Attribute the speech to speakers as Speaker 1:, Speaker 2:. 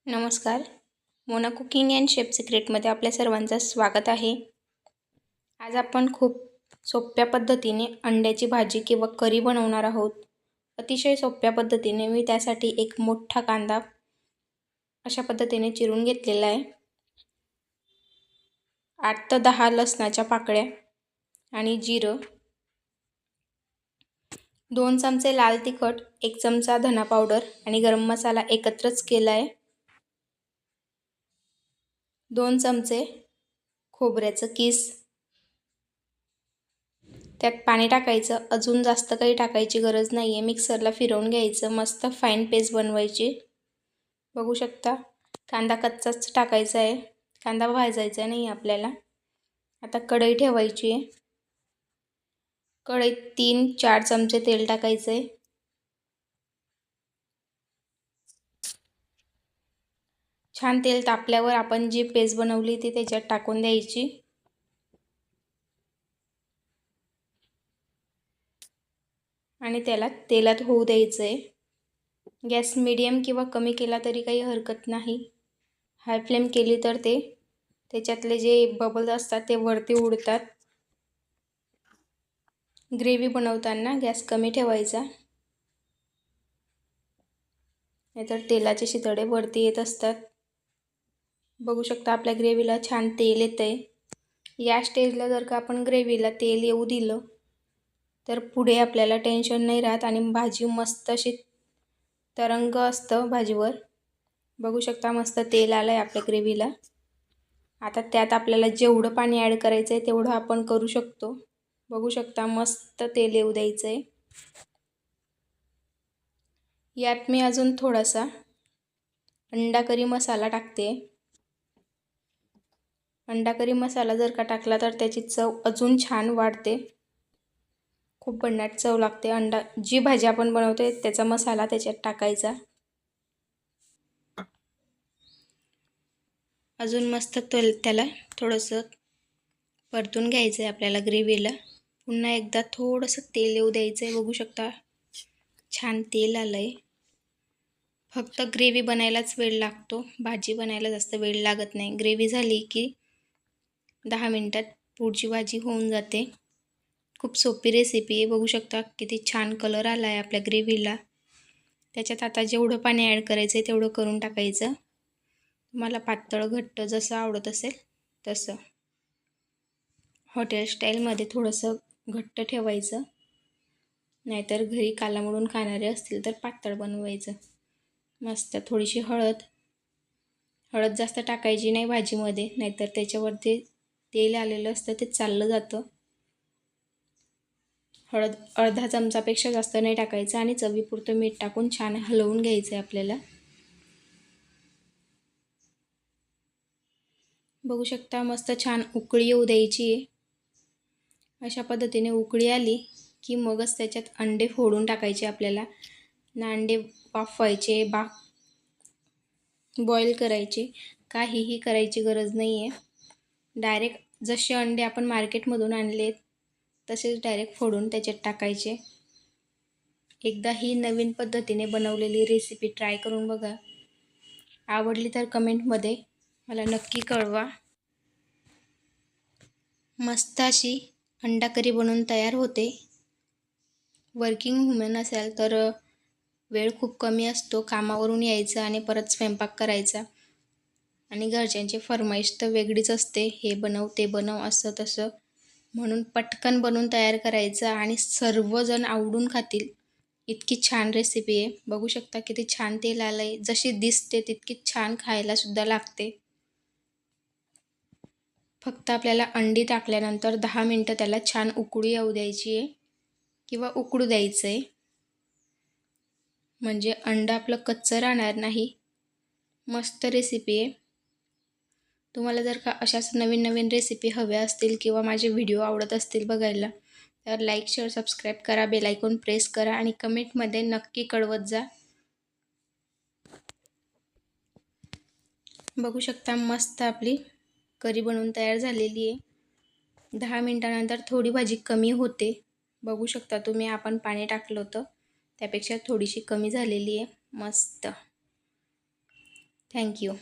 Speaker 1: नमस्कार. Mona cooking and chef सिक्रेटमध्ये आपल्या सर्वांचं स्वागत आहे. आज आपण खूप सोप्या पद्धतीने अंड्याची भाजी किंवा करी बनवणार आहोत. अतिशय सोप्या पद्धतीने मी त्यासाठी एक मोठा कांदा अशा पद्धतीने चिरून घेतलेला आहे. 8 ते 10 लसणाच्या पाकळ्या आणि जिरं, 2 चमचे लाल तिखट, 1 चमचा धना पावडर आणि गरम मसाला एकत्रच केला आहे. 2 चमचे खोबऱ्याचं कीस, त्यात पाणी टाकायचं. अजून जास्त काही टाकायची गरज नाही आहे. मिक्सरला फिरवून घ्यायचं. मस्त फाईन पेस्ट बनवायची. बघू शकता कांदा कच्चाच टाकायचा आहे, कांदा भाजायचा नाही आपल्याला. आता कढई ठेवायची आहे. कढईत 3-4 चमचे तेल टाकायचं आहे. छान तेल तापल्यावर आपण जी पेस्ट बनवली ती त्याच्यात टाकून द्यायची. आणि त्याला तेलात होऊ द्यायचं आहे. गॅस मीडियम किंवा कमी केला तरी काही हरकत नाही. हाय फ्लेम केली तर त्याच्यातले जे बबल्स असतात ते वरती उडतात. ग्रेव्ही बनवताना गॅस कमी ठेवायचा, नाहीतर तेलाचे शितळे वरती येत असतात. बघू शकता आपल्या ग्रेव्हीला छान तेल येतं आहे. या स्टेजला जर का आपण ग्रेव्हीला तेल येऊ दिलं तर पुढे आपल्याला टेन्शन नाही राहत आणि भाजी मस्त अशी तरंग असतं भाजीवर. बघू शकता मस्त तेल आलं आहे आपल्या ग्रेव्हीला. आता त्यात आपल्याला जेवढं पाणी ॲड करायचं आहे तेवढं आपण करू शकतो. बघू शकता मस्त तेल येऊ द्यायचं आहे. यात मी अजून थोडासा अंडा करी मसाला टाकते. अंडा करी मसाला जर का टाकला तर त्याची चव अजून छान वाढते. खूप भन्नाट चव लागते. जी भाजी आपण बनवते त्याचा मसाला त्याच्यात टाकायचा. अजून मस्त त्याला थोडंसं परतून घ्यायचं आहे आपल्याला ग्रेव्हीला. पुन्हा एकदा थोडंसं तेल येऊ द्यायचं आहे. बघू शकता छान तेल आलं आहे. फक्त ग्रेव्ही बनायलाच वेळ लागतो, भाजी बनायला जास्त वेळ लागत नाही. ग्रेव्ही झाली की 10 मिनटात पुढची भाजी होऊन जाते. खूप सोपी रेसिपी आहे. बघू शकता किती छान कलर आला आहे आपल्या ग्रेव्हीला. त्याच्यात आता जेवढं पाणी ॲड करायचं आहे तेवढं करून टाकायचं. तुम्हाला पातळ घट्ट जसं आवडत असेल तसं. हॉटेल स्टाईलमध्ये थोडंसं घट्ट ठेवायचं, नाहीतर घरी कालामडून खाणारे असतील तर पातळ बनवायचं. मस्त थोडीशी हळद जास्त टाकायची नाही भाजीमध्ये, नाहीतर त्याच्यावरती तेल आलेलं असतं ते चाललं जातं. हळद अर्धा चमचापेक्षा जास्त नाही टाकायचं आणि चवीपुरतं मीठ टाकून छान हलवून घ्यायचं आहे आपल्याला. बघू शकता मस्त छान उकळी येऊ द्यायची आहे. अशा पद्धतीने उकळी आली की मगच त्याच्यात अंडे फोडून टाकायचे आपल्याला. ना अंडे वाफवायचे, बॉईल करायचे, काहीही करायची गरज नाही आहे. डायरेक्ट जसे अंडे आपण मार्केटमधून आणलेत तसेच डायरेक्ट फोडून त्याच्यात टाकायचे. एकदा ही नवीन पद्धतीने बनवलेली रेसिपी ट्राय करून बघा. आवडली तर कमेंटमध्ये मला नक्की कळवा. मस्त अशी अंडा करी बनवून तयार होते. वर्किंग वुमन असेल तर वेळ खूप कमी असतो. कामावरून यायचं आणि परत स्वयंपाक करायचा आणि घरच्यांची फरमाईश तर वेगळीच असते, हे बनव ते बनव असं तसं. म्हणून पटकन बनवून तयार करायचं आणि सर्वजण आवडून खातील इतकी छान रेसिपी आहे. बघू शकता किती छान तेल आलं आहे. जशी दिसते तितकीच छान खायलासुद्धा लागते. फक्त आपल्याला अंडी टाकल्यानंतर 10 मिनटं त्याला छान उकळी येऊ द्यायची आहे किंवा उकडू द्यायचं आहे, म्हणजे अंडं आपलं कच्चं राहणार नाही. मस्त रेसिपी आहे. तुम्हाला जर का अशाच नवीन नवीन रेसिपी हव्या असतील किंवा माझे व्हिडिओ आवडत असतील बघायला तर लाईक, शेअर, सबस्क्राईब करा, बेल आयकॉन प्रेस करा आणि कमेंटमध्ये नक्की कळवत जा. बघू शकता मस्त आपली करी बनवून तयार झालेली आहे. 10 मिनटानंतर थोडी भाजी कमी होते. बघू शकता तुम्ही, आपण पाणी टाकलं होतं त्यापेक्षा थोडीशी कमी झालेली आहे. मस्त थँक्यू.